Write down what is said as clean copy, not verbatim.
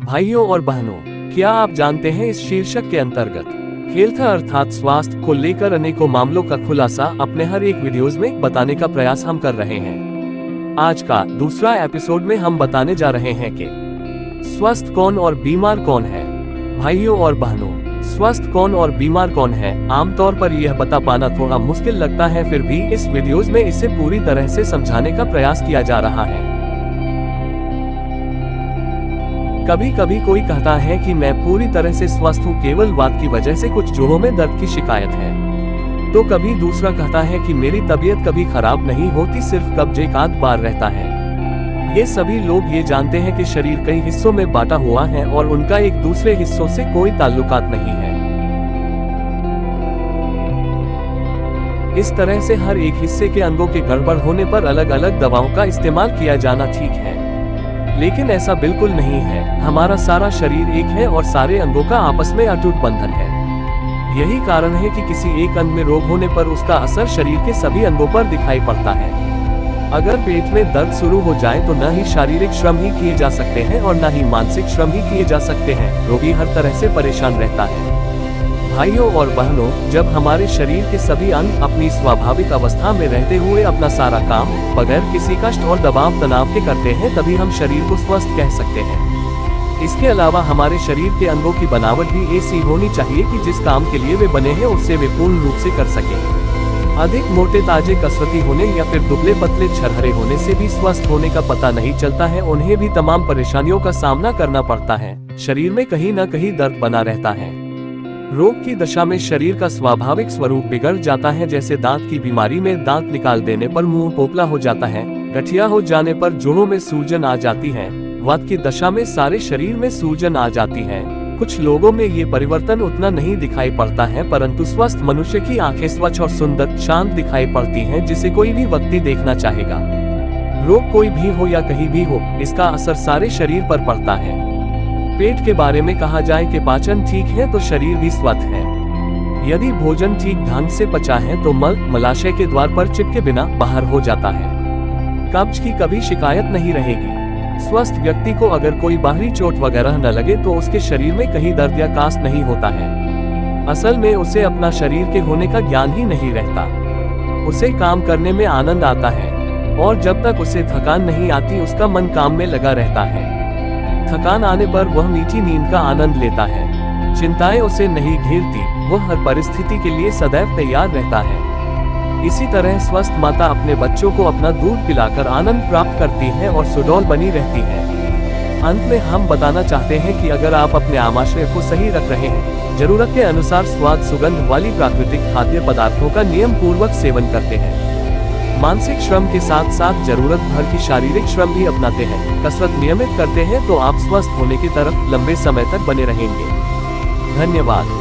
भाइयों और बहनों, क्या आप जानते हैं इस शीर्षक के अंतर्गत हेल्थ अर्थात स्वास्थ्य को लेकर अनेकों मामलों का खुलासा अपने हर एक वीडियोस में बताने का प्रयास हम कर रहे हैं। आज का दूसरा एपिसोड में हम बताने जा रहे हैं कि स्वस्थ कौन और बीमार कौन है। भाइयों और बहनों, स्वस्थ कौन और बीमार कौन है, आमतौर पर यह बता पाना थोड़ा मुश्किल लगता है, फिर भी इस वीडियोस में इसे पूरी तरह से समझाने का प्रयास किया जा रहा है। कभी कभी कोई कहता है कि मैं पूरी तरह से स्वस्थ हूँ, केवल वात की वजह से कुछ जोड़ों में दर्द की शिकायत है। तो कभी दूसरा कहता है कि मेरी तबीयत कभी खराब नहीं होती, सिर्फ कब्ज एक आध बार रहता है। ये सभी लोग ये जानते हैं कि शरीर कई हिस्सों में बांटा हुआ है और उनका एक दूसरे हिस्सों से कोई ताल्लुकात नहीं है। इस तरह से हर एक हिस्से के अंगों के गड़बड़ होने पर अलग अलग दवाओं का इस्तेमाल किया जाना ठीक है, लेकिन ऐसा बिल्कुल नहीं है। हमारा सारा शरीर एक है और सारे अंगों का आपस में अटूट बंधन है। यही कारण है कि किसी एक अंग में रोग होने पर उसका असर शरीर के सभी अंगों पर दिखाई पड़ता है। अगर पेट में दर्द शुरू हो जाए तो न ही शारीरिक श्रम ही किए जा सकते हैं और न ही मानसिक श्रम ही किए जा सकते हैं। रोगी हर तरह से परेशान रहता है। भाइयों और बहनों, जब हमारे शरीर के सभी अंग अपनी स्वाभाविक अवस्था में रहते हुए अपना सारा काम बगैर किसी कष्ट और दबाव तनाव के करते हैं, तभी हम शरीर को स्वस्थ कह सकते हैं। इसके अलावा हमारे शरीर के अंगों की बनावट भी ऐसी होनी चाहिए कि जिस काम के लिए वे बने हैं उससे वे पूर्ण रूप से कर सकें। अधिक मोटे ताजे कसरती होने या फिर दुबले पतले छरहरे होने से भी स्वस्थ होने का पता नहीं चलता है। उन्हें भी तमाम परेशानियों का सामना करना पड़ता है। शरीर में कहीं न कहीं दर्द बना रहता है। रोग की दशा में शरीर का स्वाभाविक स्वरूप बिगड़ जाता है, जैसे दांत की बीमारी में दांत निकाल देने पर मुंह पोपला हो जाता है, गठिया हो जाने पर जोड़ों में सूजन आ जाती है, वात की दशा में सारे शरीर में सूजन आ जाती है। कुछ लोगों में ये परिवर्तन उतना नहीं दिखाई पड़ता है, परंतु स्वस्थ मनुष्य की आंखें स्वच्छ और सुंदर शांत दिखाई पड़ती हैं, जिसे कोई भी व्यक्ति देखना चाहेगा। रोग कोई भी हो या कहीं भी हो, इसका असर सारे शरीर पर पड़ता है। पेट के बारे में कहा जाए कि पाचन ठीक है तो शरीर भी स्वस्थ है। यदि भोजन ठीक ढंग से पचा है तो मल मलाशय के द्वार पर चिपके बिना बाहर हो जाता है। कब्ज की कभी शिकायत नहीं रहेगी। स्वस्थ व्यक्ति को अगर कोई बाहरी चोट वगैरह न लगे तो उसके शरीर में कहीं दर्द या कास्ट नहीं होता है। असल में उसे अपना शरीर के होने का ज्ञान ही नहीं रहता। उसे काम करने में आनंद आता है और जब तक उसे थकान नहीं आती उसका मन काम में लगा रहता है। थकान आने पर वह मीठी नींद का आनंद लेता है। चिंताएं उसे नहीं घेरती, वह हर परिस्थिति के लिए सदैव तैयार रहता है। इसी तरह स्वस्थ माता अपने बच्चों को अपना दूध पिलाकर आनंद प्राप्त करती है और सुडौल बनी रहती है। अंत में हम बताना चाहते हैं कि अगर आप अपने आमाशय को सही रख रहे हैं, जरूरत के अनुसार स्वाद सुगंध वाली प्राकृतिक खाद्य पदार्थों का नियम पूर्वक सेवन करते हैं, मानसिक श्रम के साथ साथ जरूरत भर की शारीरिक श्रम भी अपनाते हैं, कसरत नियमित करते हैं, तो आप स्वस्थ होने की तरफ लंबे समय तक बने रहेंगे। धन्यवाद।